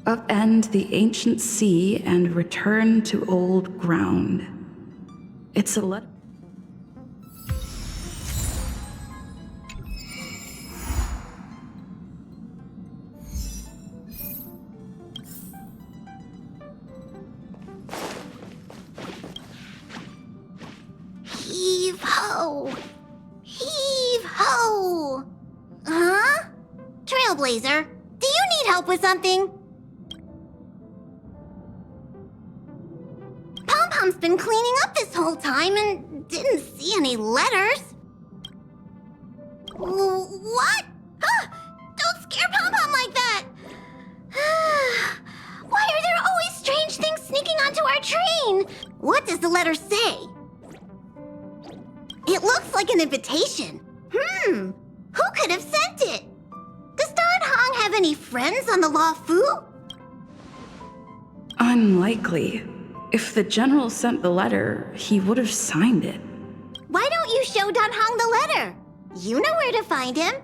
Upend the ancient sea and return to old ground. It's a letter. Heave ho! Heave ho! Huh? Trailblazer, do you need help with something? Pom-Pom's been cleaning up this whole time and didn't see any letters. What? Huh? Don't scare Pom-Pom like that! Why are there always strange things sneaking onto our train? What does the letter say? It looks like an invitation. Who could have sent it? Does Don Hong have any friends on the Law Fu? Unlikely. If the general sent the letter, he would have signed it. Why don't you show Don Hong the letter? You know where to find him.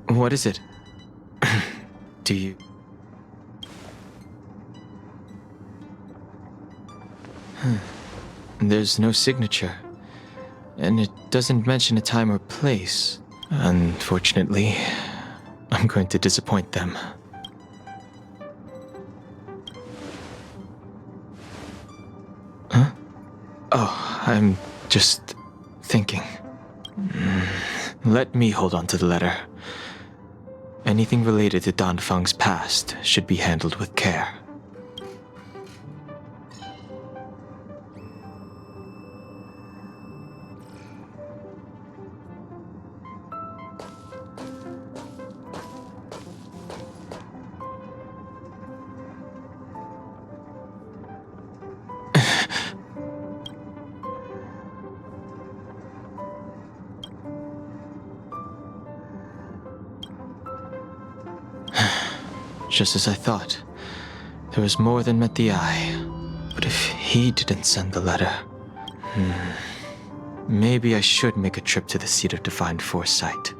What is it? Do you... There's no signature. And it doesn't mention a time or place. Unfortunately, I'm going to disappoint them. Huh? Oh, I'm just thinking. Let me hold on to the letter. Anything related to Dan Feng's past should be handled with care. Just as I thought. There was more than met the eye. But if he didn't send the letter... Maybe I should make a trip to the seat of divine foresight.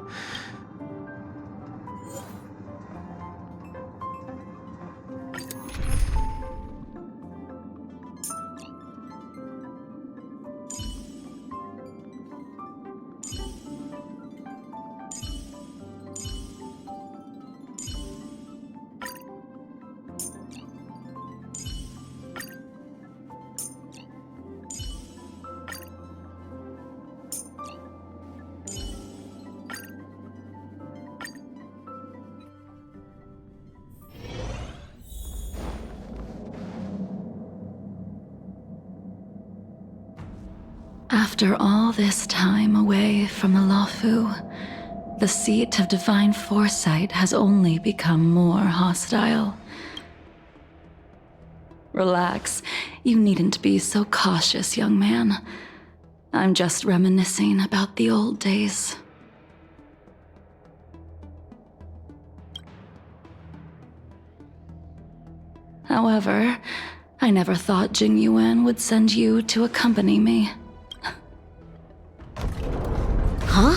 After all this time away from the Luofu, the seat of divine foresight has only become more hostile. Relax. You needn't be so cautious, young man. I'm just reminiscing about the old days. However, I never thought Jing Yuan would send you to accompany me. Huh?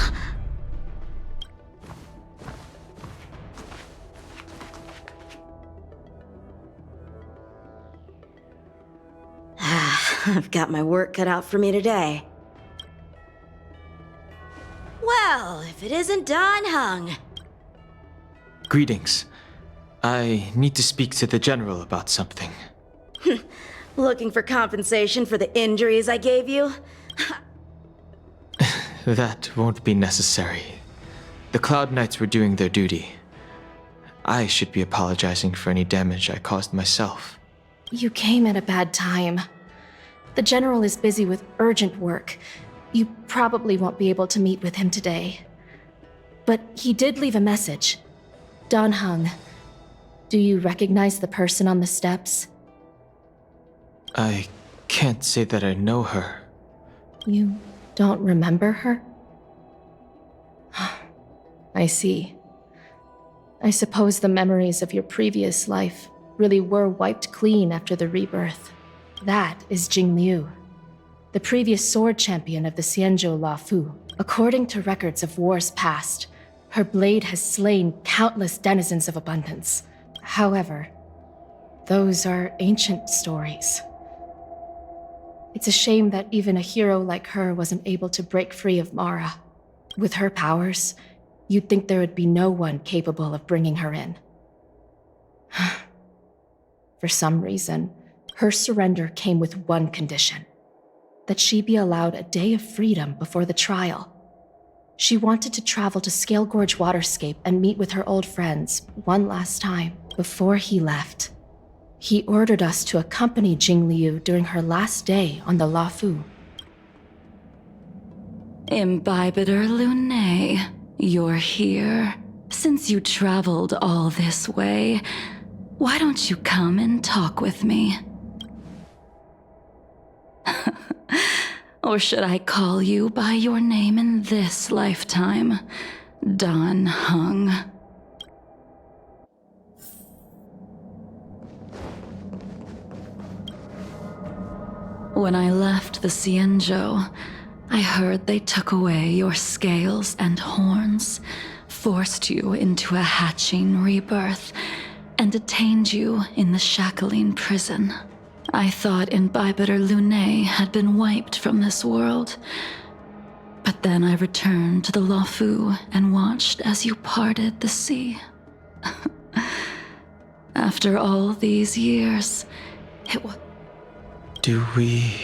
I've got my work cut out for me today. Well, if it isn't Don Hung. Greetings. I need to speak to the general about something. Looking for compensation for the injuries I gave you? That won't be necessary. The Cloud Knights were doing their duty. I should be apologizing for any damage I caused myself. You came at a bad time. The General is busy with urgent work. You probably won't be able to meet with him today. But he did leave a message. Don Hung, do you recognize the person on the steps? I can't say that I know her. You don't remember her? I see. I suppose the memories of your previous life really were wiped clean after the rebirth. That is Jing Liu, the previous sword champion of the Xianzhou Luofu. According to records of wars past, her blade has slain countless denizens of abundance. However, those are ancient stories. It's a shame that even a hero like her wasn't able to break free of Mara. With her powers, you'd think there would be no one capable of bringing her in. For some reason, her surrender came with one condition: that she be allowed a day of freedom before the trial. She wanted to travel to Scale Gorge Waterscape and meet with her old friends one last time before he left. He ordered us to accompany Jing Liu during her last day on the Luofu. Imbibitor Lunae, you're here. Since you traveled all this way, why don't you come and talk with me? Or should I call you by your name in this lifetime? Dan Heng. When I left the Xianzhou, I heard they took away your scales and horns, forced you into a hatching rebirth, and detained you in the shackling prison. I thought Imbibitor Lunae had been wiped from this world. But then I returned to the Luofu and watched as you parted the sea. After all these years, it was... Do we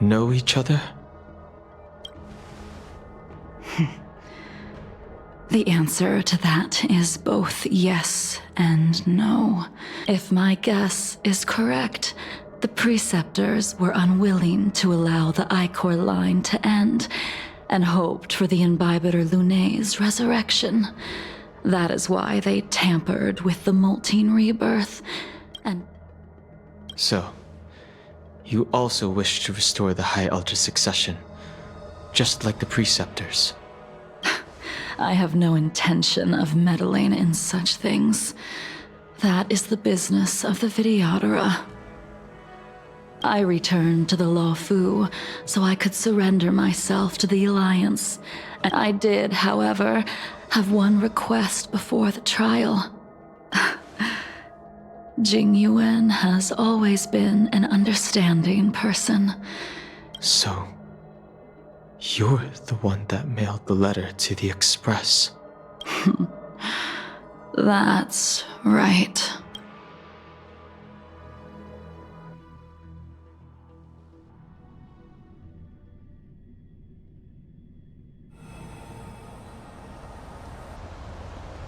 know each other? The answer to that is both yes and no. If my guess is correct, the preceptors were unwilling to allow the Ichor line to end and hoped for the Imbibitor Lunae's resurrection. That is why they tampered with the molting rebirth and... So, you also wish to restore the High Ultra succession, just like the preceptors. I have no intention of meddling in such things. That is the business of the Videodora. I returned to the Luofu so I could surrender myself to the Alliance, and I did, however, have one request before the trial. Jing Yuan has always been an understanding person. So, you're the one that mailed the letter to the Express. That's right.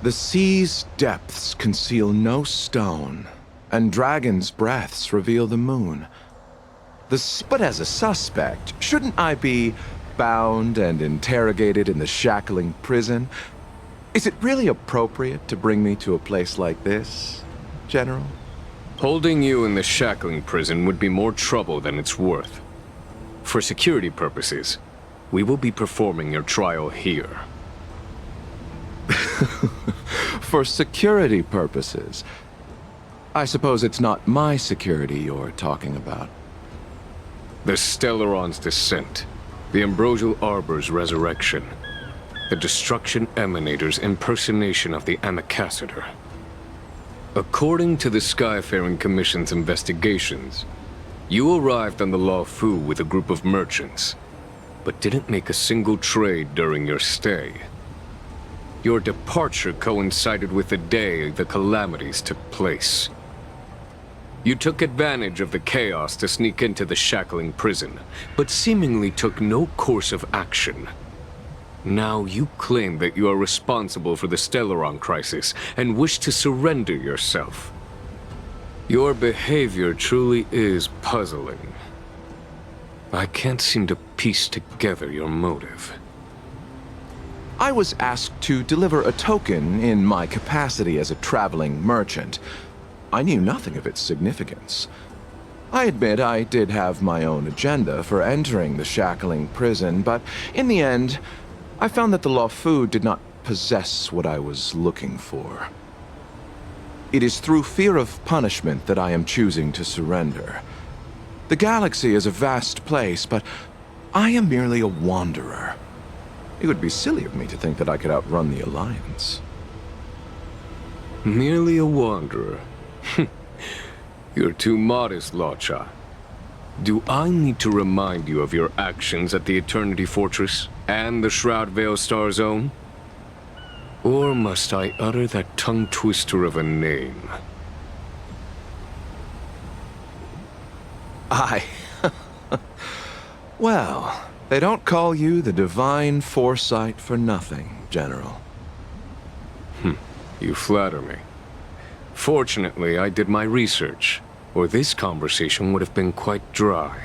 The sea's depths conceal no stone, and dragons' breaths reveal the moon. But as a suspect, shouldn't I be bound and interrogated in the shackling prison? Is it really appropriate to bring me to a place like this, General? Holding you in the shackling prison would be more trouble than it's worth. For security purposes, we will be performing your trial here. For security purposes? I suppose it's not my security you're talking about. The Stellaron's descent, the Ambrosial Arbor's resurrection, the Destruction Emanator's impersonation of the Amicassator. According to the Skyfaring Commission's investigations, you arrived on the Luofu with a group of merchants, but didn't make a single trade during your stay. Your departure coincided with the day the calamities took place. You took advantage of the chaos to sneak into the shackling prison, but seemingly took no course of action. Now you claim that you are responsible for the Stellaron crisis and wish to surrender yourself. Your behavior truly is puzzling. I can't seem to piece together your motive. I was asked to deliver a token in my capacity as a traveling merchant. I knew nothing of its significance. I admit I did have my own agenda for entering the shackling prison, but in the end, I found that the Luofu did not possess what I was looking for. It is through fear of punishment that I am choosing to surrender. The galaxy is a vast place, but I am merely a wanderer. It would be silly of me to think that I could outrun the Alliance. Merely a wanderer. You're too modest, Lotcha. Do I need to remind you of your actions at the Eternity Fortress and the Shroud Veil Star Zone? Or must I utter that tongue twister of a name? Well, they don't call you the Divine Foresight for nothing, General. You flatter me. Fortunately, I did my research, or this conversation would have been quite dry.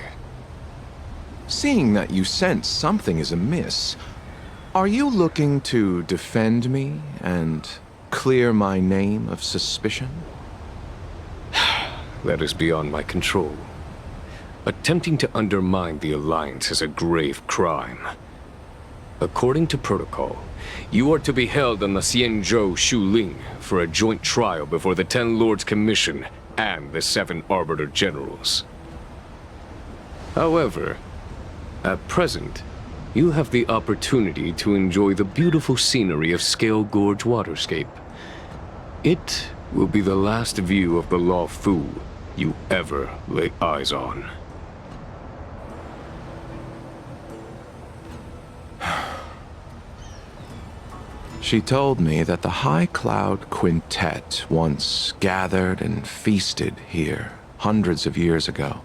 Seeing that you sense something is amiss, are you looking to defend me and clear my name of suspicion? That is beyond my control. Attempting to undermine the Alliance is a grave crime. According to protocol, you are to be held on the Xianzhou Shuling for a joint trial before the Ten Lords Commission and the 7 Arbiter Generals. However, at present, you have the opportunity to enjoy the beautiful scenery of Scale Gorge Waterscape. It will be the last view of the Law Fu you ever lay eyes on. She told me that the High Cloud Quintet once gathered and feasted here hundreds of years ago.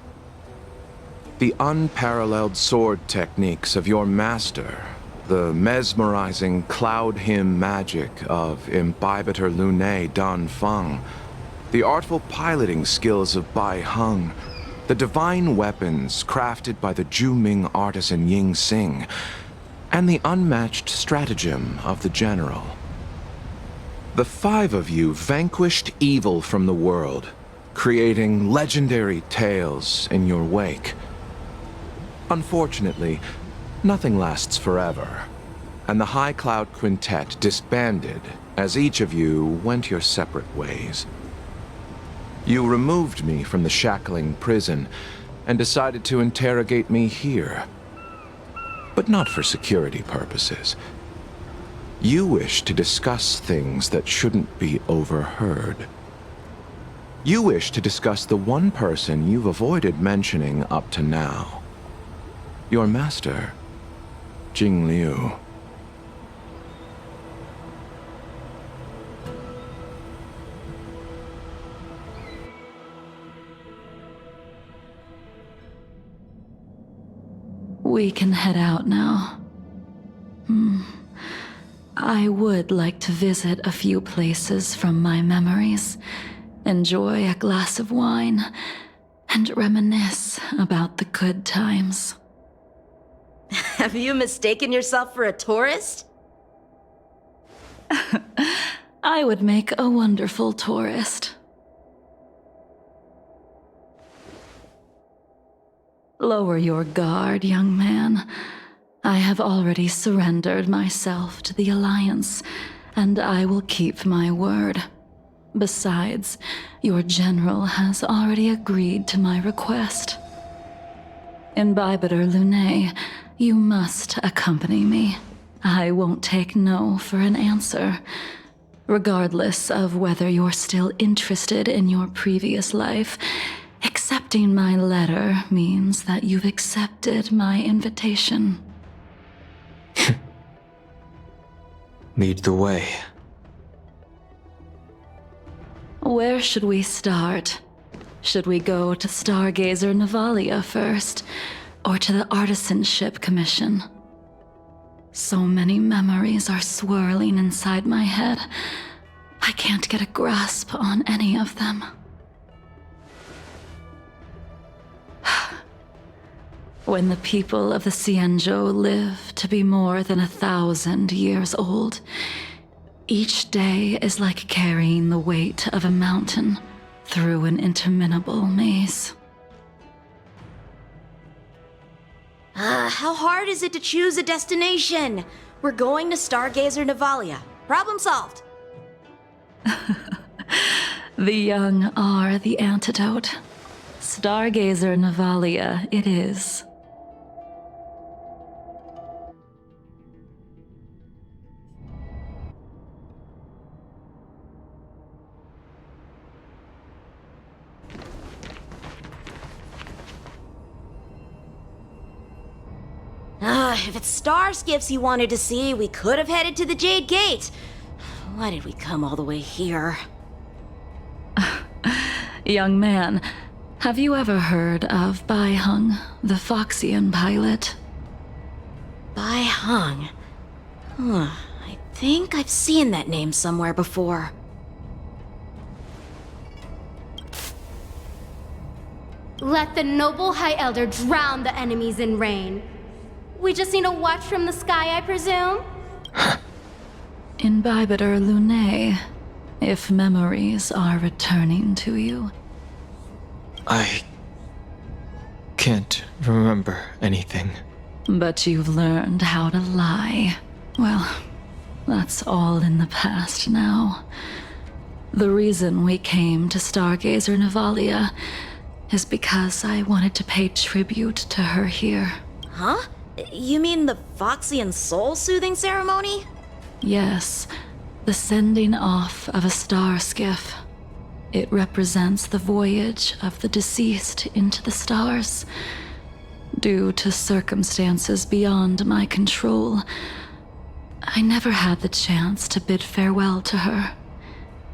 The unparalleled sword techniques of your master, the mesmerizing cloud hymn magic of Imbibitor Lunae Dan Feng, the artful piloting skills of Bai Heng, the divine weapons crafted by the Juming artisan Ying Xing, and the unmatched stratagem of the General. The 5 of you vanquished evil from the world, creating legendary tales in your wake. Unfortunately, nothing lasts forever, and the High Cloud Quintet disbanded as each of you went your separate ways. You removed me from the shackling prison and decided to interrogate me here. But not for security purposes. You wish to discuss things that shouldn't be overheard. You wish to discuss the one person you've avoided mentioning up to now. Your master, Jing Liu. We can head out now. I would like to visit a few places from my memories, enjoy a glass of wine, and reminisce about the good times. Have you mistaken yourself for a tourist? I would make a wonderful tourist. Lower your guard, young man. I have already surrendered myself to the Alliance, and I will keep my word. Besides, your general has already agreed to my request. Imbibitor Lunae, you must accompany me. I won't take no for an answer. Regardless of whether you're still interested in your previous life, accepting my letter means that you've accepted my invitation. Lead the way. Where should we start? Should we go to Stargazer Navalia first, or to the Artisanship Commission? So many memories are swirling inside my head. I can't get a grasp on any of them. When the people of the Xianzhou live to be more than 1,000 years old, each day is like carrying the weight of a mountain through an interminable maze. How hard is it to choose a destination? We're going to Stargazer Navalia. Problem solved. The young are the antidote. Stargazer Navalia it is. If it's star skiffs you wanted to see, we could have headed to the Jade Gate. Why did we come all the way here? Young man, have you ever heard of Bai Hung, the Foxian pilot? Bai Hung. I think I've seen that name somewhere before. Let the noble High Elder drown the enemies in rain. We just need to watch from the sky, I presume? Imbibiter Lunae, if memories are returning to you. I can't remember anything. But you've learned how to lie. Well, that's all in the past now. The reason we came to Stargazer Navalia is because I wanted to pay tribute to her here. Huh? You mean the Foxian soul-soothing ceremony? Yes, the sending off of a star skiff. It represents the voyage of the deceased into the stars. Due to circumstances beyond my control, I never had the chance to bid farewell to her.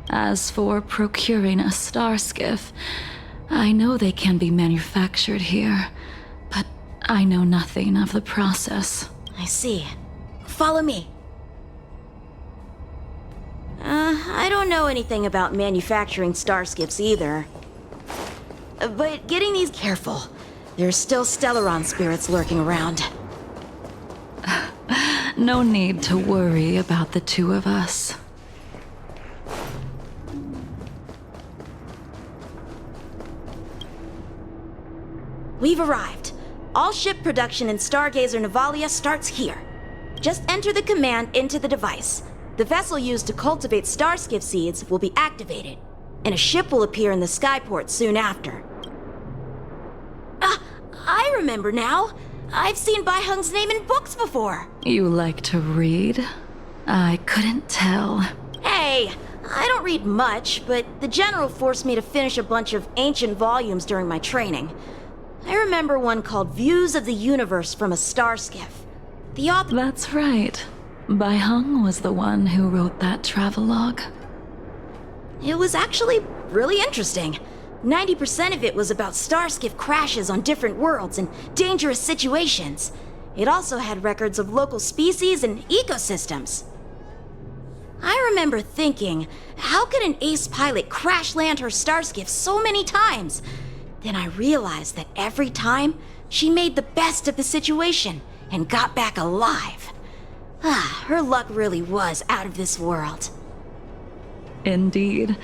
As for procuring a star skiff, I know they can be manufactured here, but I know nothing of the process. I see. Follow me. I don't know anything about manufacturing star skiffs either. But getting these careful. There's still Stellaron spirits lurking around. No need to worry about the two of us. We've arrived. All ship production in Stargazer Navalia starts here. Just enter the command into the device. The vessel used to cultivate starskiff seeds will be activated, and a ship will appear in the skyport soon after. I remember now. I've seen Bai Hung's name in books before. You like to read? I couldn't tell. Hey, I don't read much, but the General forced me to finish a bunch of ancient volumes during my training. I remember one called Views of the Universe from a Star Skiff. The author— That's right. Bai Hung was the one who wrote that travelogue. It was actually really interesting. 90% of it was about starskiff crashes on different worlds and dangerous situations. It also had records of local species and ecosystems. I remember thinking, how could an ace pilot crash land her starskiff so many times? Then I realized that every time, she made the best of the situation and got back alive. Her luck really was out of this world. Indeed.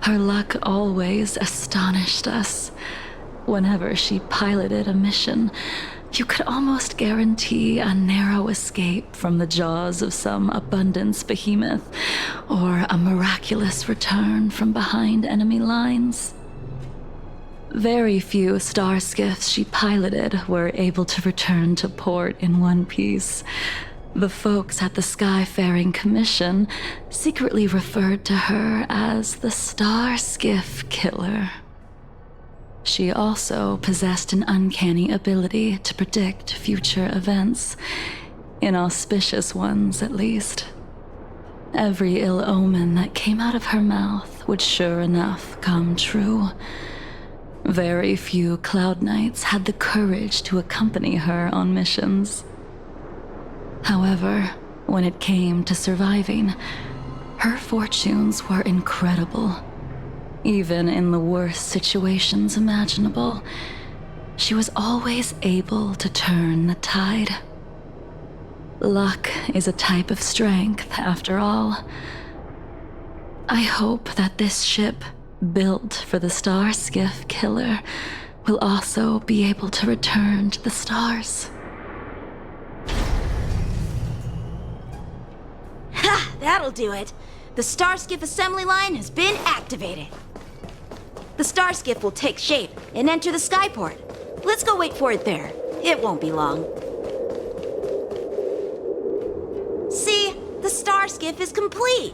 Her luck always astonished us. Whenever she piloted a mission, you could almost guarantee a narrow escape from the jaws of some abundance behemoth, or a miraculous return from behind enemy lines. Very few star skiffs she piloted were able to return to port in one piece. The folks at the Skyfaring Commission secretly referred to her as the Star Skiff Killer. She also possessed an uncanny ability to predict future events, inauspicious ones at least. Every ill omen that came out of her mouth would sure enough come true. Very few Cloud Knights had the courage to accompany her on missions. However, when it came to surviving, her fortunes were incredible. Even in the worst situations imaginable, she was always able to turn the tide. Luck is a type of strength, after all. I hope that this ship, built for the Star Skiff Killer, will also be able to return to the stars. That'll do it. The Starskiff assembly line has been activated. The Starskiff will take shape and enter the skyport. Let's go wait for it there. It won't be long. See? The Starskiff is complete.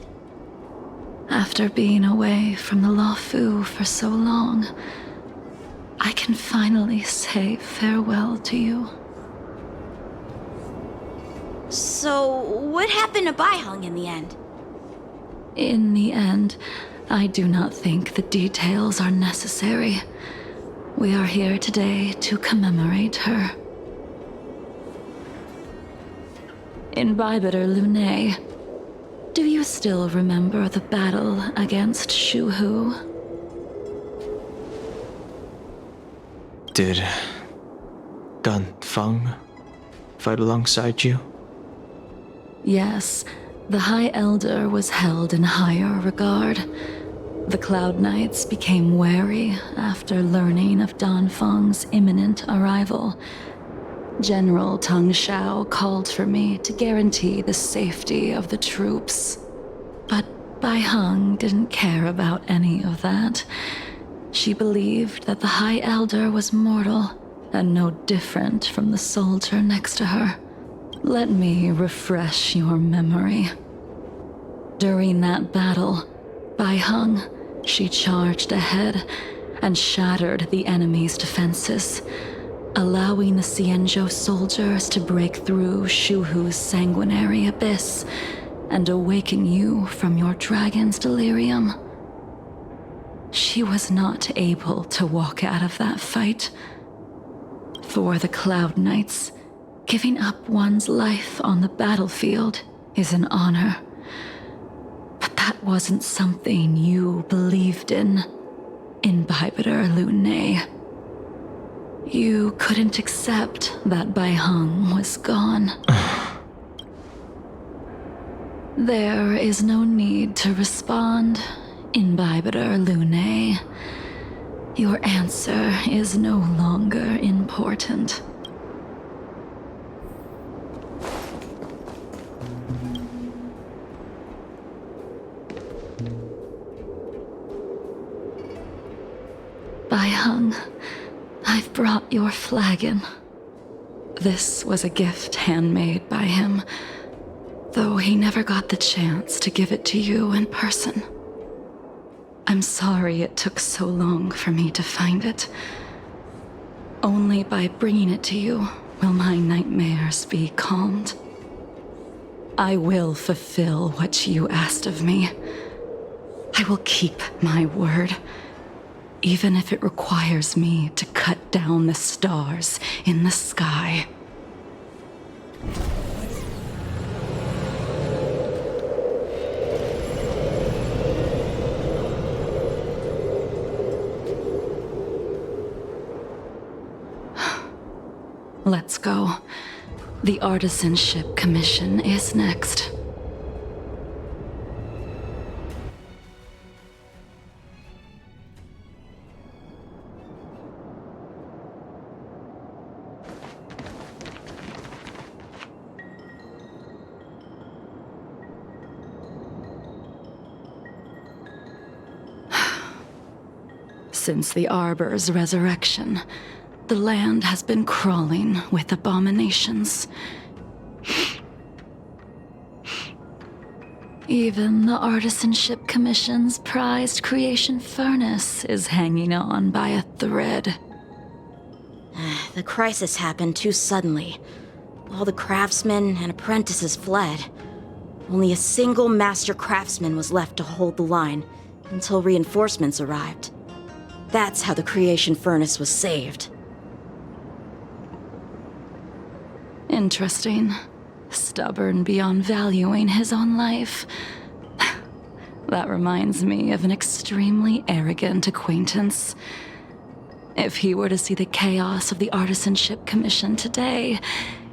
After being away from the Luofu for so long, I can finally say farewell to you. So, what happened to Baiheng in the end? In the end, I do not think the details are necessary. We are here today to commemorate her. Imbibitor Lune, do you still remember the battle against Shuhu? Did Danfeng fight alongside you? Yes, the High Elder was held in higher regard. The Cloud Knights became wary after learning of Danfeng's imminent arrival. General Tang Xiao called for me to guarantee the safety of the troops. But Baiheng didn't care about any of that. She believed that the High Elder was mortal and no different from the soldier next to her. Let me refresh your memory. During that battle, Baiheng, she charged ahead and shattered the enemy's defenses, allowing the Xianzhou soldiers to break through Shuhu's sanguinary abyss and awaken you from your dragon's delirium. She was not able to walk out of that fight. For the Cloud Knights, giving up one's life on the battlefield is an honor. But that wasn't something you believed in, Imbibitor Lune. You couldn't accept that Baiheng was gone. There is no need to respond, Imbibitor Lune. Your answer is no longer important. Baiheng, I've brought your flagon. This was a gift handmade by him, though he never got the chance to give it to you in person. I'm sorry it took so long for me to find it. Only by bringing it to you will my nightmares be calmed. I will fulfill what you asked of me. I will keep my word, even if it requires me to cut down the stars in the sky. Let's go. The Artisanship Commission is next. Since the Arbor's resurrection, the land has been crawling with abominations. Even the Artisanship Commission's prized creation furnace is hanging on by a thread. The crisis happened too suddenly. All the craftsmen and apprentices fled. Only a single master craftsman was left to hold the line until reinforcements arrived. That's how the creation furnace was saved. Interesting. Stubborn beyond valuing his own life. That reminds me of an extremely arrogant acquaintance. If he were to see the chaos of the Artisanship Commission today,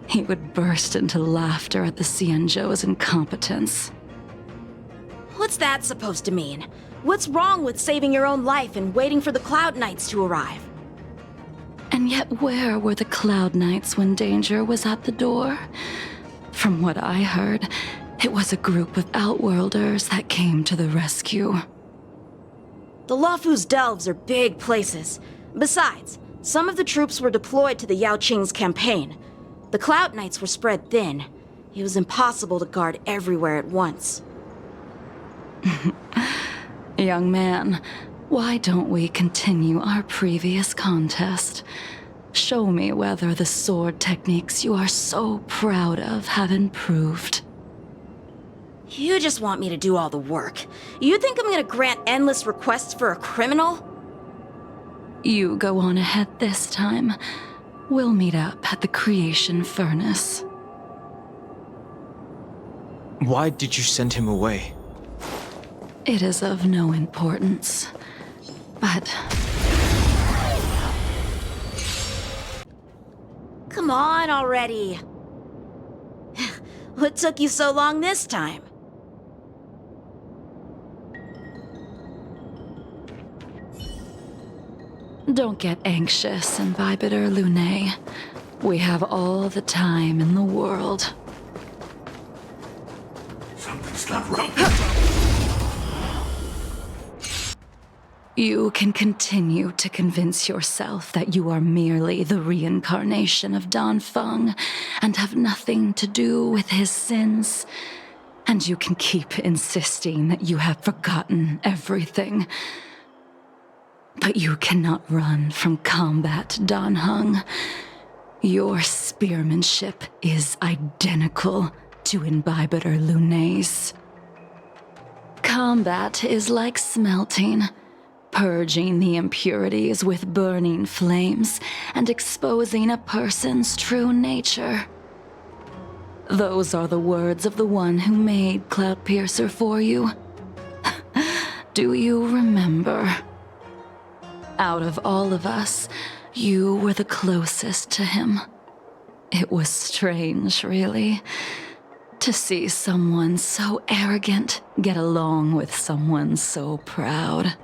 he would burst into laughter at the Xianzhou's incompetence. What's that supposed to mean? What's wrong with saving your own life and waiting for the Cloud Knights to arrive? And yet where were the Cloud Knights when danger was at the door? From what I heard, It was a group of outworlders that came to the rescue. The Luofu's delves are big places. Besides, some of the troops were deployed to the Yao Qing's campaign. The Cloud Knights were spread thin. It was impossible to guard everywhere at once. Young man, why don't we continue our previous contest? Show me whether the sword techniques you are so proud of have improved. You just want me to do all the work. You think I'm gonna grant endless requests for a criminal? You go on ahead this time. We'll meet up at the creation furnace. Why did you send him away? It is of no importance, but... Come on already. What took you so long this time? Don't get anxious, Imbibitor Lunae. We have all the time in the world. Something's not right. You can continue to convince yourself that you are merely the reincarnation of Danfeng and have nothing to do with his sins. And you can keep insisting that you have forgotten everything. But you cannot run from combat, Danheng. Your spearmanship is identical to Imbibitor Lunae's. Combat is like smelting, purging the impurities with burning flames and exposing a person's true nature. Those are the words of the one who made Cloudpiercer for you. Do you remember? Out of all of us, you were the closest to him. It was strange, really, to see someone so arrogant get along with someone so proud.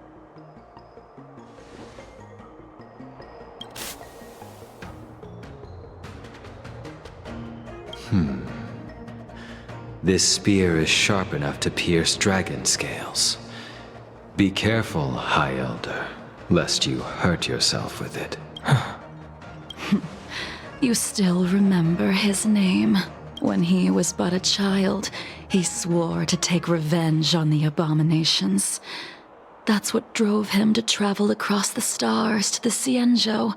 This spear is sharp enough to pierce dragon scales. Be careful, High Elder, lest you hurt yourself with it. You still remember his name. When he was but a child, he swore to take revenge on the abominations. That's what drove him to travel across the stars to the Xianzhou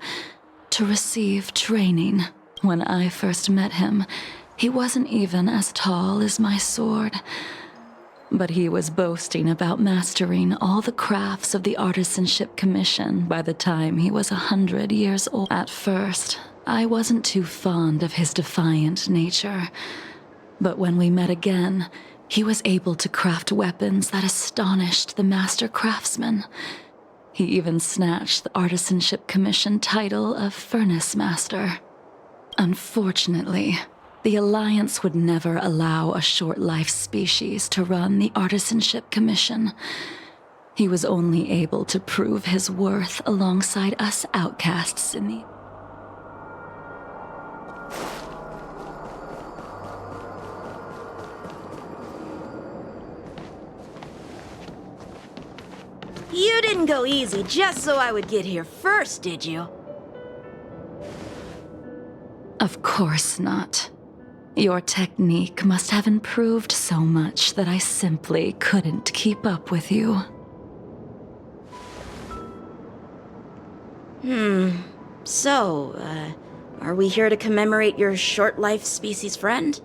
to receive training. When I first met him, he wasn't even as tall as my sword. But he was boasting about mastering all the crafts of the Artisanship Commission by the time he was 100 years old. At first, I wasn't too fond of his defiant nature. But when we met again, he was able to craft weapons that astonished the master craftsman. He even snatched the Artisanship Commission title of Furnace Master. Unfortunately, the Alliance would never allow a short-life species to run the Artisanship Commission. He was only able to prove his worth alongside us outcasts in the... You didn't go easy just so I would get here first, did you? Of course not. Your technique must have improved so much that I simply couldn't keep up with you. So, are we here to commemorate your short-life species friend?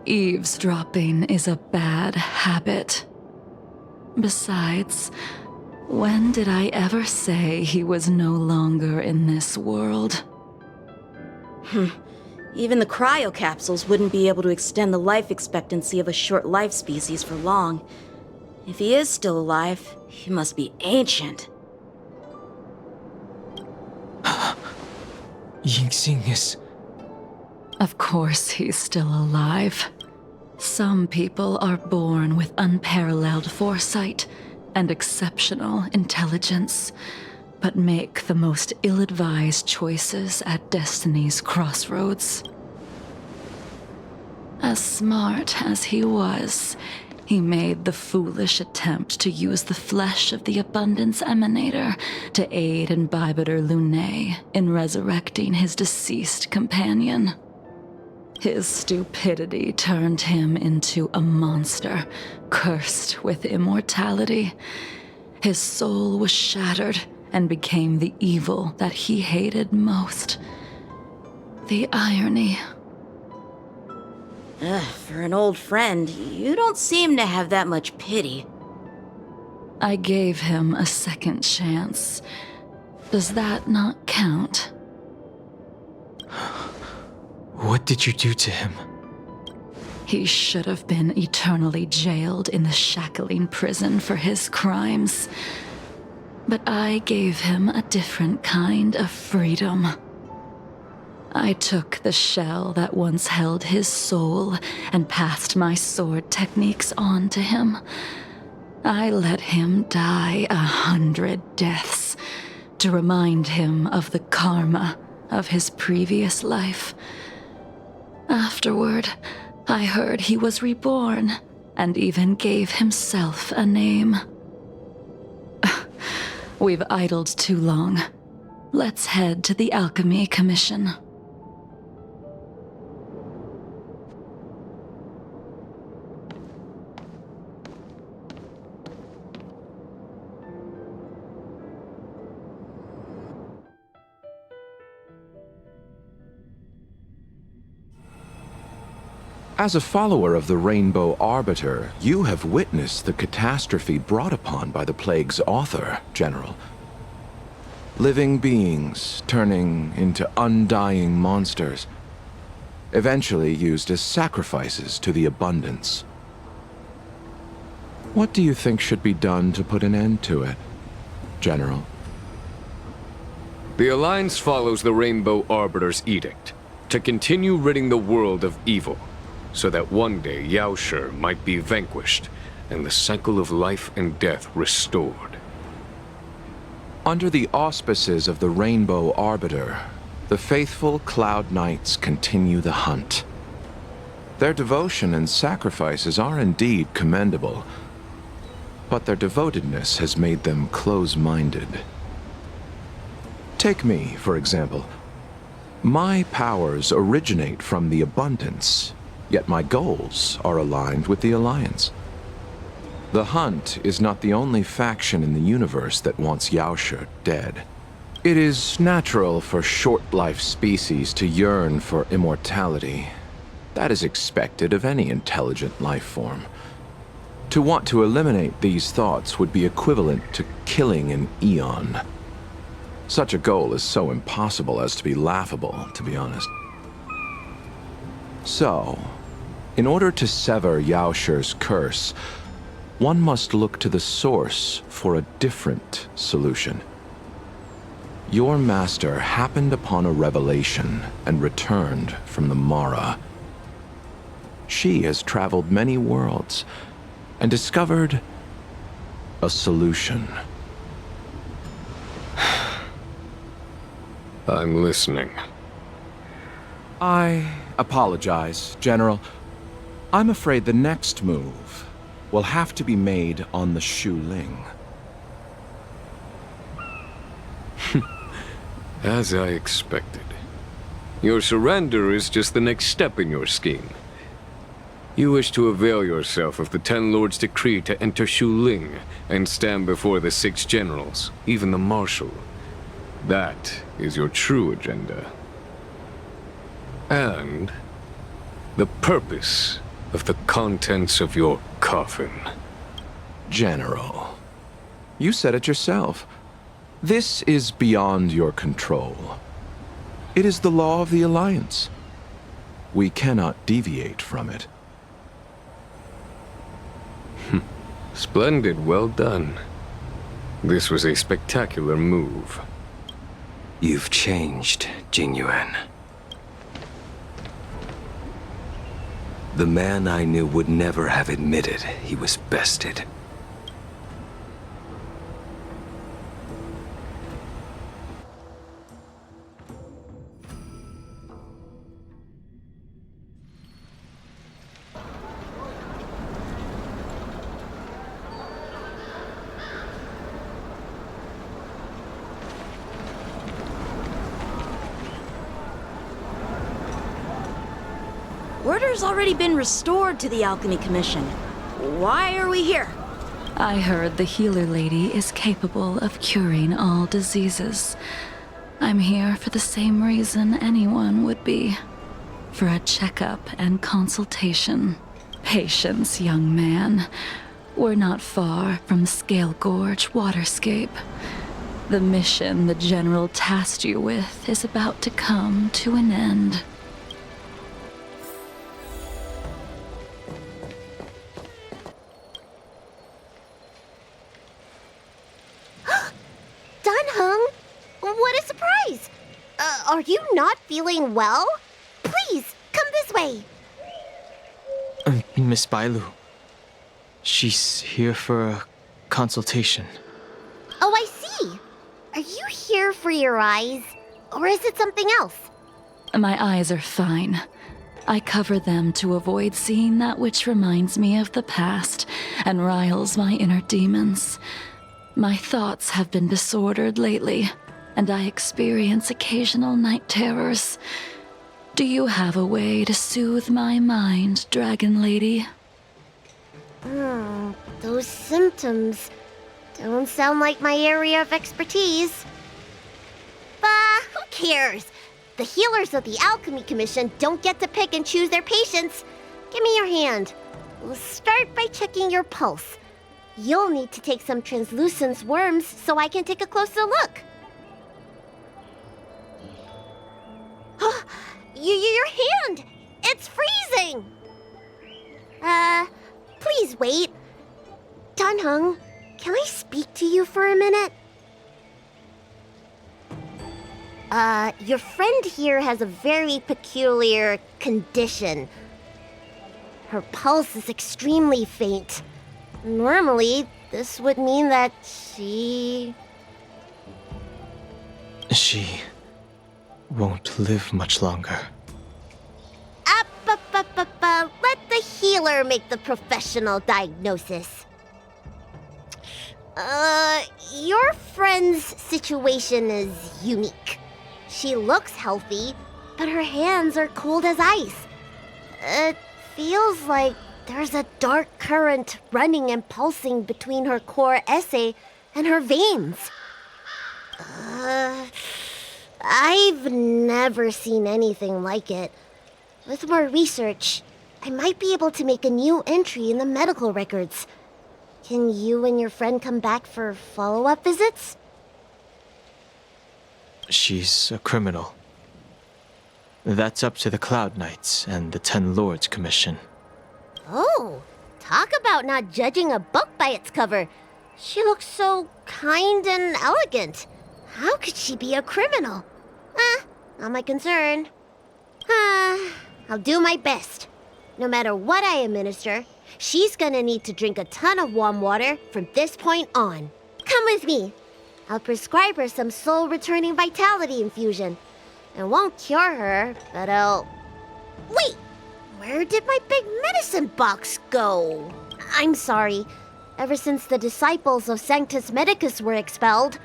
Eavesdropping is a bad habit. Besides, when did I ever say he was no longer in this world? Even the cryocapsules wouldn't be able to extend the life expectancy of a short-life species for long. If he is still alive, he must be ancient. Yingxing is... Of course he's still alive. Some people are born with unparalleled foresight and exceptional intelligence, but make the most ill-advised choices at destiny's crossroads. As smart as he was, he made the foolish attempt to use the flesh of the Abundance Emanator to aid in Bibiter Lunae in resurrecting his deceased companion. His stupidity turned him into a monster, cursed with immortality. His soul was shattered and became the evil that he hated most. The irony. For an old friend, you don't seem to have that much pity. I gave him a second chance. Does that not count? What did you do to him? He should have been eternally jailed in the shackling prison for his crimes. But I gave him a different kind of freedom. I took the shell that once held his soul and passed my sword techniques on to him. I let him die 100 deaths to remind him of the karma of his previous life. Afterward, I heard he was reborn and even gave himself a name. We've idled too long. Let's head to the Alchemy Commission. As a follower of the Rainbow Arbiter, you have witnessed the catastrophe brought upon by the plague's author, General. Living beings turning into undying monsters, eventually used as sacrifices to the Abundance. What do you think should be done to put an end to it, General? The Alliance follows the Rainbow Arbiter's edict to continue ridding the world of evil, so that one day Yaoshi might be vanquished and the cycle of life and death restored. Under the auspices of the Rainbow Arbiter, the faithful Cloud Knights continue the hunt. Their devotion and sacrifices are indeed commendable, but their devotedness has made them close-minded. Take me, for example. My powers originate from the Abundance, yet my goals are aligned with the Alliance. The Hunt is not the only faction in the universe that wants Yaoshi dead. It is natural for short-life species to yearn for immortality. That is expected of any intelligent life form. To want to eliminate these thoughts would be equivalent to killing an eon. Such a goal is so impossible as to be laughable, to be honest. So, in order to sever Yaoshi's curse, one must look to the source for a different solution. Your master happened upon a revelation and returned from the Mara. She has traveled many worlds and discovered a solution. I'm listening. I apologize, General. I'm afraid the next move will have to be made on the Shu Ling. As I expected. Your surrender is just the next step in your scheme. You wish to avail yourself of the Ten Lords' decree to enter Shu Ling and stand before the 6 generals, even the Marshal. That is your true agenda. And the purpose of the contents of your coffin. General, you said it yourself. This is beyond your control. It is the law of the Alliance. We cannot deviate from it. Splendid, well done. This was a spectacular move. You've changed, Jingyuan. The man I knew would never have admitted he was bested. Order's already been restored to the Alchemy Commission. Why are we here? I heard the healer lady is capable of curing all diseases. I'm here for the same reason anyone would be. For a checkup and consultation. Patience, young man. We're not far from Scale Gorge Waterscape. The mission the General tasked you with is about to come to an end. Dunhung, what a surprise! Are you not feeling well? Please, come this way. Miss Bailu. She's here for a consultation. Oh, I see. Are you here for your eyes? Or is it something else? My eyes are fine. I cover them to avoid seeing that which reminds me of the past and riles my inner demons. My thoughts have been disordered lately, and I experience occasional night terrors. Do you have a way to soothe my mind, Dragon Lady? Those symptoms don't sound like my area of expertise. Bah, who cares? The healers of the Alchemy Commission don't get to pick and choose their patients. Give me your hand. We'll start by checking your pulse. You'll need to take some translucent worms so I can take a closer look. Your hand! It's freezing! Please wait. Dunhung, can I speak to you for a minute? Your friend here has a very peculiar condition. Her pulse is extremely faint. Normally, this would mean that she won't live much longer. Let the healer make the professional diagnosis. Your friend's situation is unique. She looks healthy, but her hands are cold as ice. It feels like there's a dark current running and pulsing between her core esse and her veins. I've never seen anything like it. With more research, I might be able to make a new entry in the medical records. Can you and your friend come back for follow-up visits? She's a criminal. That's up to the Cloud Knights and the Ten Lords Commission. Oh, talk about not judging a book by its cover. She looks so kind and elegant. How could she be a criminal? Not my concern. I'll do my best. No matter what I administer, she's gonna need to drink a ton of warm water from this point on. Come with me. I'll prescribe her some soul-returning vitality infusion. It won't cure her, but I'll... Wait! Where did my big medicine box go? I'm sorry. Ever since the disciples of Sanctus Medicus were expelled,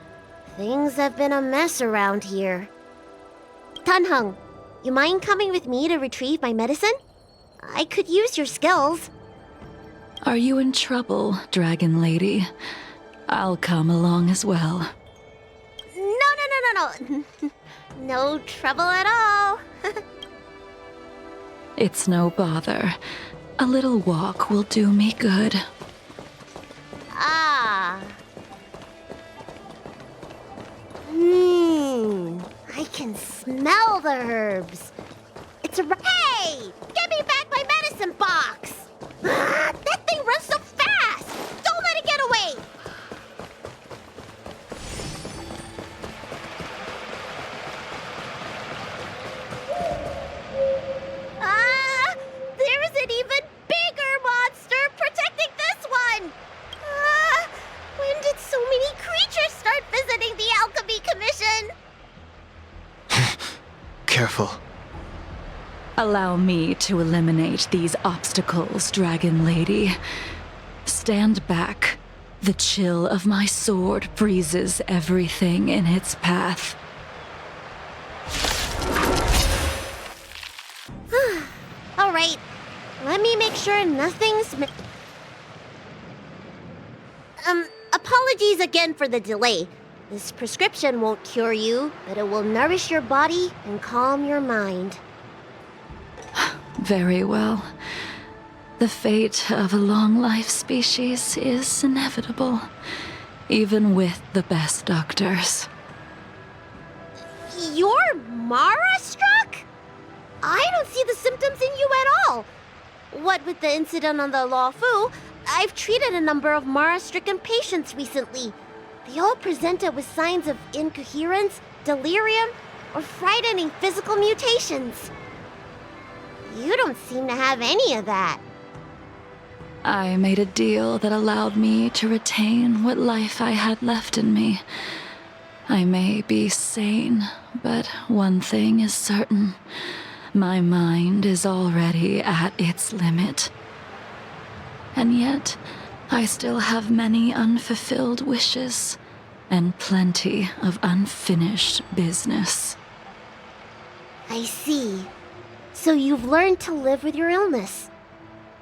things have been a mess around here. Dunhung, you mind coming with me to retrieve my medicine? I could use your skills. Are you in trouble, Dragon Lady? I'll come along as well. No. No trouble at all. It's no bother. A little walk will do me good. I can smell the herbs. It's a... Hey! Give me back my medicine box! That thing runs so fast! Don't let it get away! There's an even bigger monster protecting this one! When did so many creatures start visiting the Alchemy Commission? Careful. Allow me to eliminate these obstacles, Dragon Lady. Stand back. The chill of my sword freezes everything in its path. All right, let me make sure nothing's apologies again for the delay. This prescription won't cure you, but it will nourish your body and calm your mind. Very well. The fate of a long-life species is inevitable, even with the best doctors. You're Mara-struck? I don't see the symptoms in you at all. What with the incident on the Law Fu, I've treated a number of Mara-stricken patients recently. They all presented with signs of incoherence, delirium, or frightening physical mutations. You don't seem to have any of that. I made a deal that allowed me to retain what life I had left in me. I may be sane, but one thing is certain. My mind is already at its limit. And yet, I still have many unfulfilled wishes, and plenty of unfinished business. I see. So you've learned to live with your illness.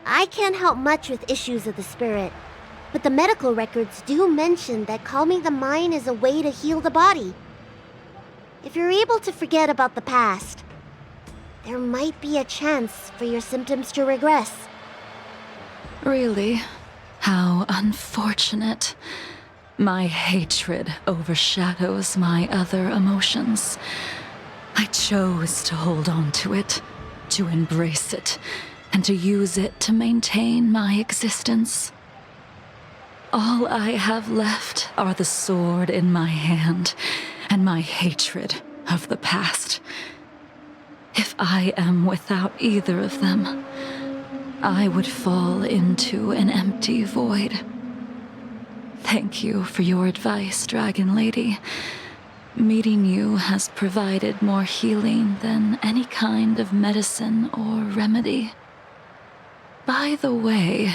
I can't help much with issues of the spirit, but the medical records do mention that calming the mind is a way to heal the body. If you're able to forget about the past, there might be a chance for your symptoms to regress. Really? How unfortunate. My hatred overshadows my other emotions. I chose to hold on to it, to embrace it, and to use it to maintain my existence. All I have left are the sword in my hand and my hatred of the past. If I am without either of them, I would fall into an empty void. Thank you for your advice, Dragon Lady. Meeting you has provided more healing than any kind of medicine or remedy. By the way,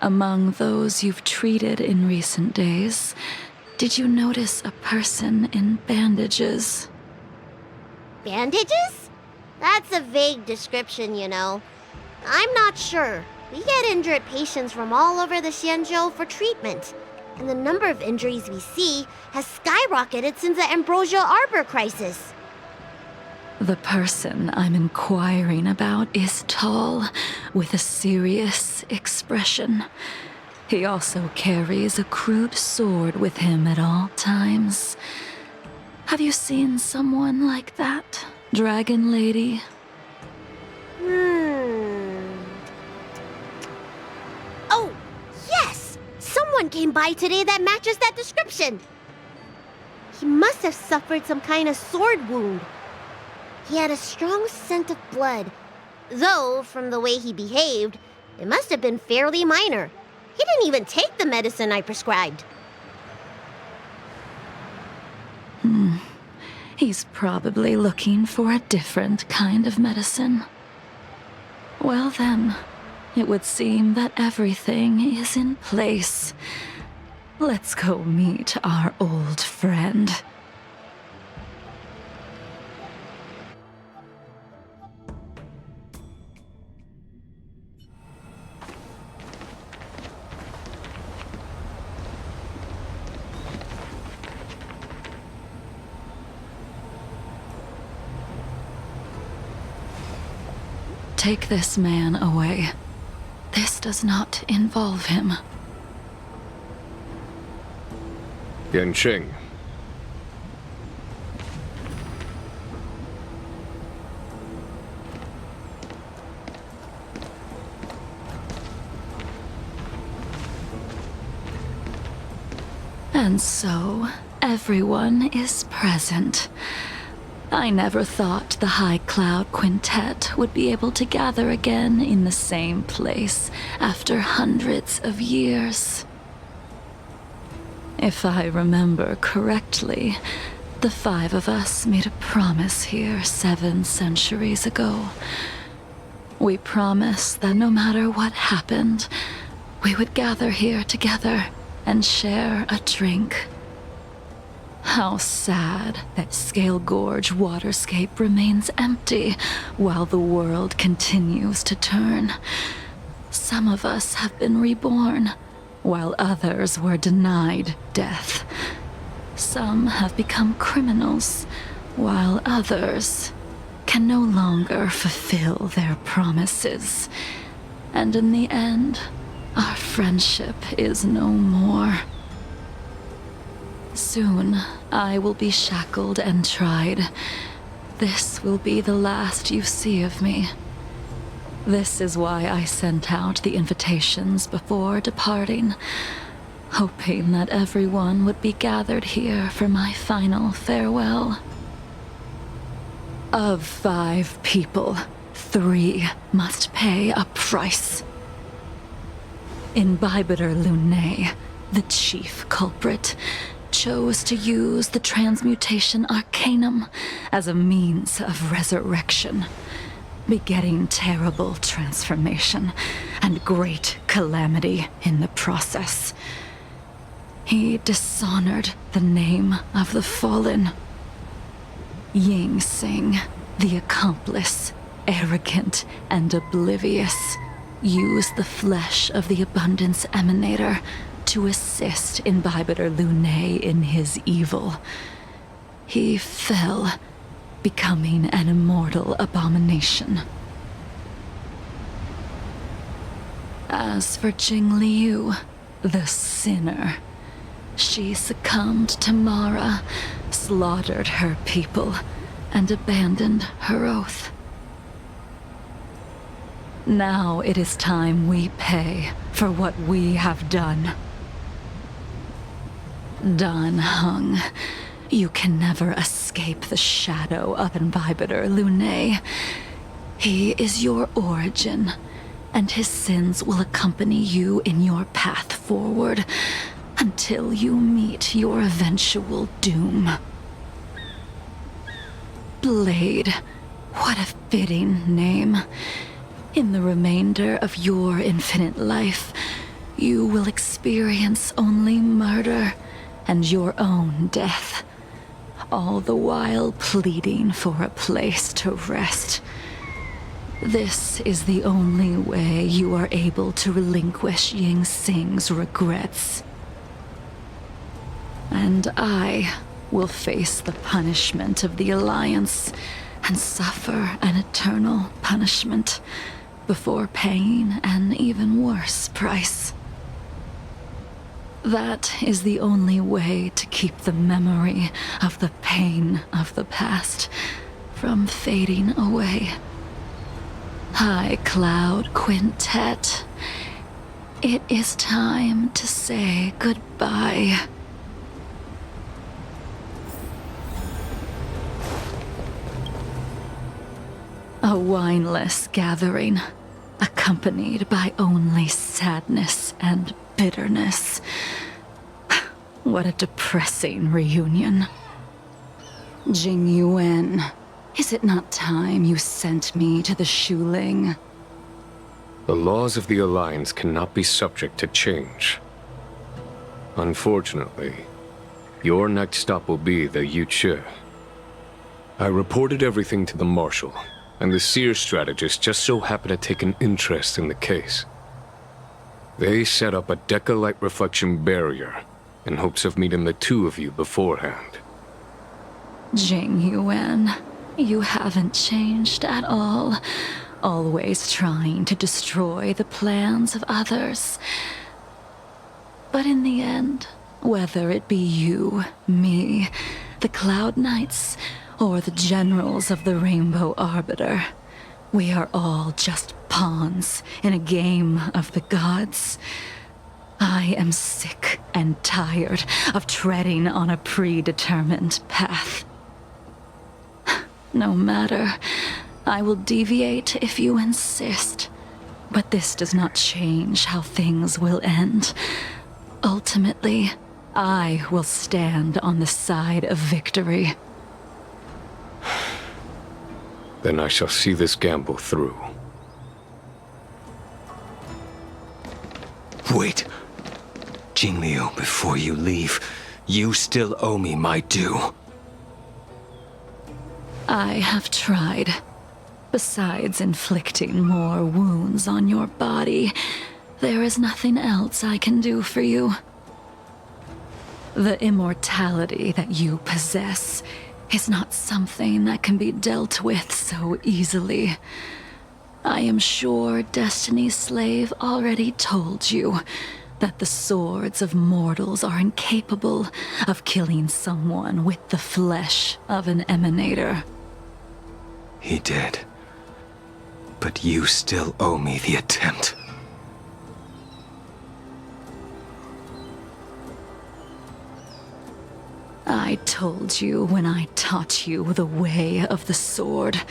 among those you've treated in recent days, did you notice a person in bandages? Bandages? That's a vague description, you know. I'm not sure. We get injured patients from all over the Xianzhou for treatment, and the number of injuries we see has skyrocketed since the Ambrosial Arbor crisis. The person I'm inquiring about is tall, with a serious expression. He also carries a crude sword with him at all times. Have you seen someone like that, Dragon Lady? Oh, yes! Someone came by today that matches that description. He must have suffered some kind of sword wound. He had a strong scent of blood, though from the way he behaved, it must have been fairly minor. He didn't even take the medicine I prescribed. He's probably looking for a different kind of medicine. Well then, it would seem that everything is in place. Let's go meet our old friend. Take this man away. This does not involve him. Yanqing. And so, everyone is present. I never thought the High Cloud Quintet would be able to gather again in the same place after hundreds of years. If I remember correctly, the 5 of us made a promise here 7 centuries ago. We promised that no matter what happened, we would gather here together and share a drink. How sad that Scale Gorge waterscape remains empty while the world continues to turn. Some of us have been reborn, while others were denied death. Some have become criminals, while others can no longer fulfill their promises. And in the end, our friendship is no more. Soon, I will be shackled and tried. This will be the last you see of me. This is why I sent out the invitations before departing, hoping that everyone would be gathered here for my final farewell. Of 5 people, 3 must pay a price. Imbibitor Lunae, the chief culprit, chose to use the transmutation arcanum as a means of resurrection, begetting terrible transformation and great calamity in the process. He dishonored the name of the fallen. Ying Sing, the accomplice, arrogant and oblivious, used the flesh of the Abundance Emanator to assist Imbibitor Lunae in his evil. He fell, becoming an immortal abomination. As for Jing Liu, the sinner, she succumbed to Mara, slaughtered her people, and abandoned her oath. Now it is time we pay for what we have done. Dan Heng, you can never escape the shadow of Imbibitor Lunae. He is your origin, and his sins will accompany you in your path forward until you meet your eventual doom. Blade, what a fitting name. In the remainder of your infinite life, you will experience only murder and your own death, all the while pleading for a place to rest. This is the only way you are able to relinquish Ying Sing's regrets. And I will face the punishment of the Alliance and suffer an eternal punishment before paying an even worse price. That is the only way to keep the memory of the pain of the past from fading away. High Cloud Quintet, it is time to say goodbye. A wineless gathering, accompanied by only sadness and bitterness. What a depressing reunion. Jing Yuan, is it not time you sent me to the Shuling? The laws of the Alliance cannot be subject to change. Unfortunately, your next stop will be the Yuche. I reported everything to the Marshal, and the Seer strategist just so happened to take an interest in the case. They set up a Deca-light reflection barrier in hopes of meeting the 2 of you beforehand. Jing Yuan, you haven't changed at all. Always trying to destroy the plans of others. But in the end, whether it be you, me, the Cloud Knights, or the generals of the Rainbow Arbiter, we are all just pawns in a game of the gods. I am sick and tired of treading on a predetermined path. No matter, I will deviate if you insist, but this does not change how things will end. Ultimately, I will stand on the side of victory. Then I shall see this gamble through. Wait. Jing Liu, before you leave, You still owe me my due. I have tried. Besides inflicting more wounds on your body, there is nothing else I can do for you. The immortality that you possess is not something that can be dealt with so easily. I am sure Destiny's Slave already told you that the swords of mortals are incapable of killing someone with the flesh of an emanator. He did. But you still owe me the attempt. I told you when I taught you the way of the sword.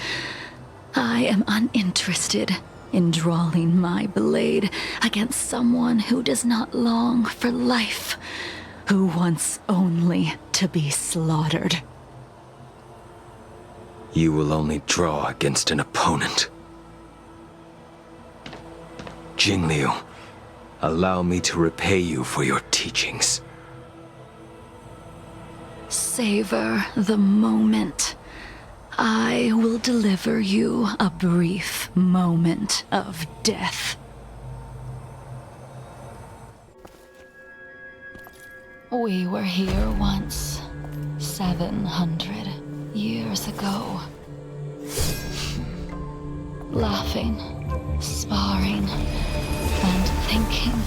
I am uninterested in drawing my blade against someone who does not long for life, who wants only to be slaughtered. You will only draw against an opponent. Jingliu, allow me to repay you for your teachings. Savor the moment. I will deliver you a brief moment of death. We were here once, 700 years ago. Laughing, sparring, and thinking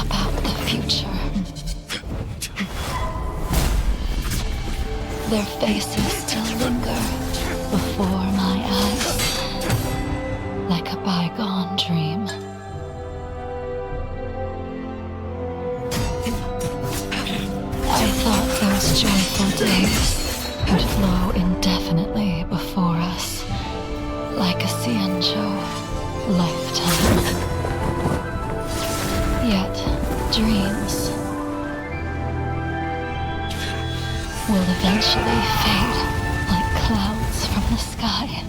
about the future. Their faces still linger before my eyes, like a bygone dream. I thought those joyful days would flow indefinitely before us, like a Cianzhou lifetime. Yet, dreams will eventually fade like clouds from the sky.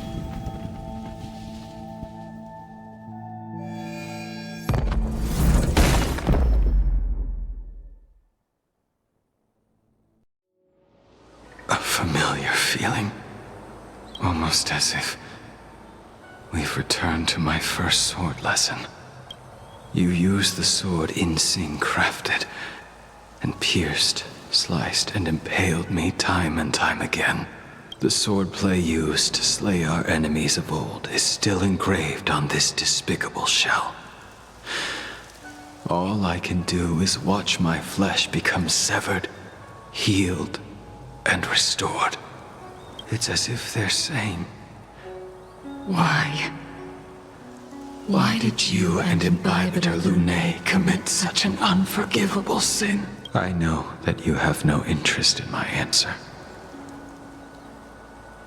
A familiar feeling. Almost as if we've returned to my first sword lesson. You used the sword Insing crafted, and pierced, sliced, and impaled me time and time again. The swordplay used to slay our enemies of old is still engraved on this despicable shell. All I can do is watch my flesh become severed, healed, and restored. It's as if they're saying, Why? Why did you and Imbibitor Lunae commit such an unforgivable sin? I know that you have no interest in my answer.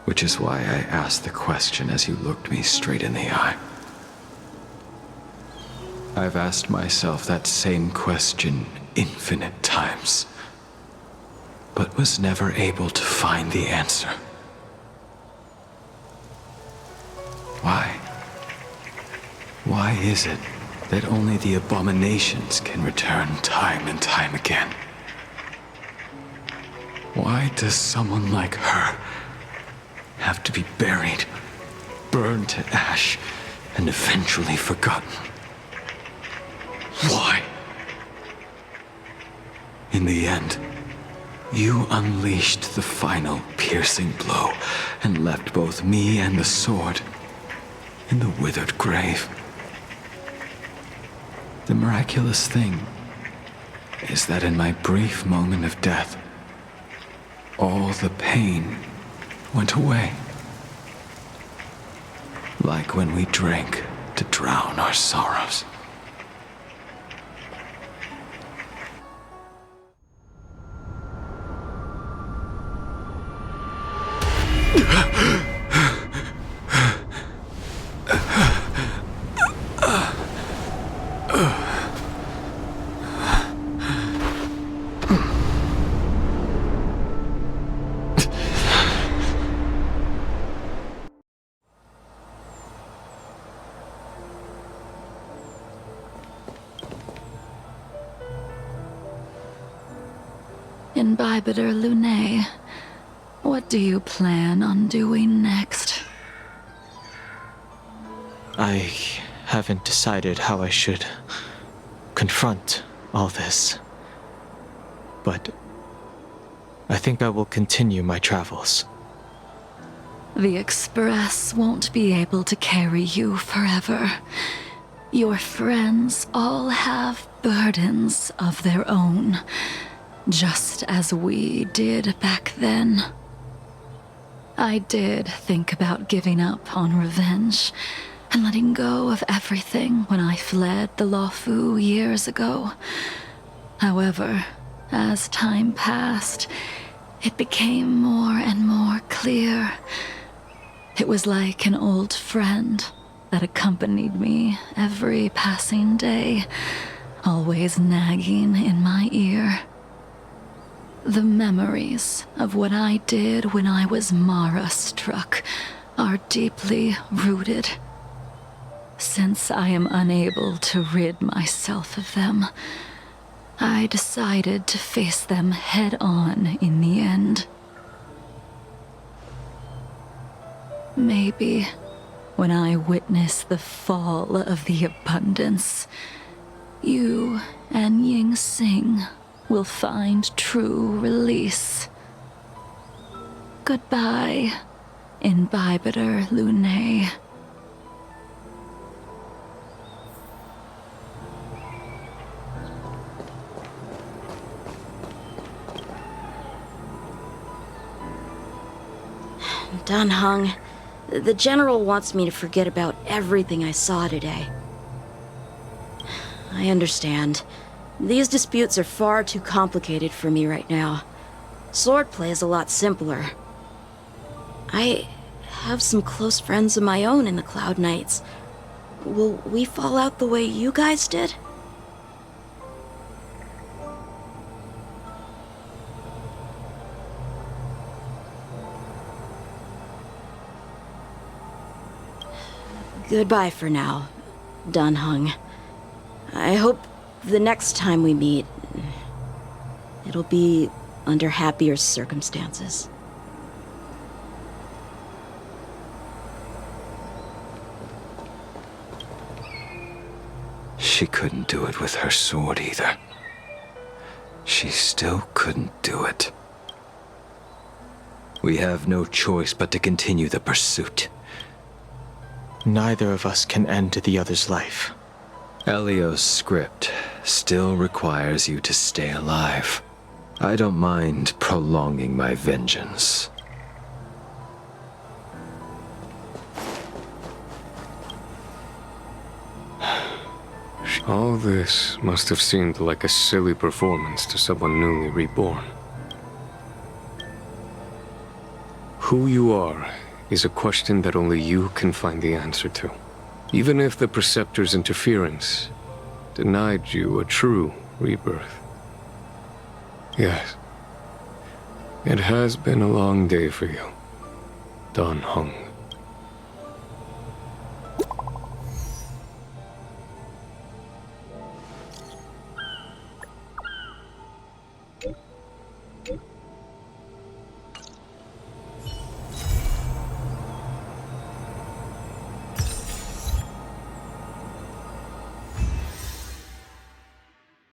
Which is why I asked the question as you looked me straight in the eye. I've asked myself that same question infinite times, but was never able to find the answer. Why? Why is it that only the abominations can return time and time again? Why does someone like her have to be buried, burned to ash, and eventually forgotten? Why? In the end, you unleashed the final piercing blow and left both me and the sword in the withered grave. The miraculous thing is that in my brief moment of death, all the pain went away. Like when we drank to drown our sorrows. Imbibitor Lunae, what do you plan on doing next? I haven't decided how I should confront all this. But I think I will continue my travels. The Express won't be able to carry you forever. Your friends all have burdens of their own, just as we did back then. I did think about giving up on revenge and letting go of everything when I fled the Luofu years ago. However, as time passed, it became more and more clear. It was like an old friend that accompanied me every passing day, always nagging in my ear. The memories of what I did when I was Mara-struck are deeply rooted. Since I am unable to rid myself of them, I decided to face them head-on in the end. Maybe when I witness the fall of the abundance, you and Ying Sing will find true release. Goodbye, Imbibitor Lunae. Dunhung, the General wants me to forget about everything I saw today. I understand. These disputes are far too complicated for me right now. Swordplay is a lot simpler. I have some close friends of my own in the Cloud Knights. Will we fall out the way you guys did? Goodbye for now, Dunhung. I hope the next time we meet, it'll be under happier circumstances. She couldn't do it with her sword either. She still couldn't do it. We have no choice but to continue the pursuit. Neither of us can end the other's life. Elio's script still requires you to stay alive. I don't mind prolonging my vengeance. All this must have seemed like a silly performance to someone newly reborn. Who you are is a question that only you can find the answer to. Even if the Preceptor's interference denied you a true rebirth. Yes, it has been a long day for you, Dunhung.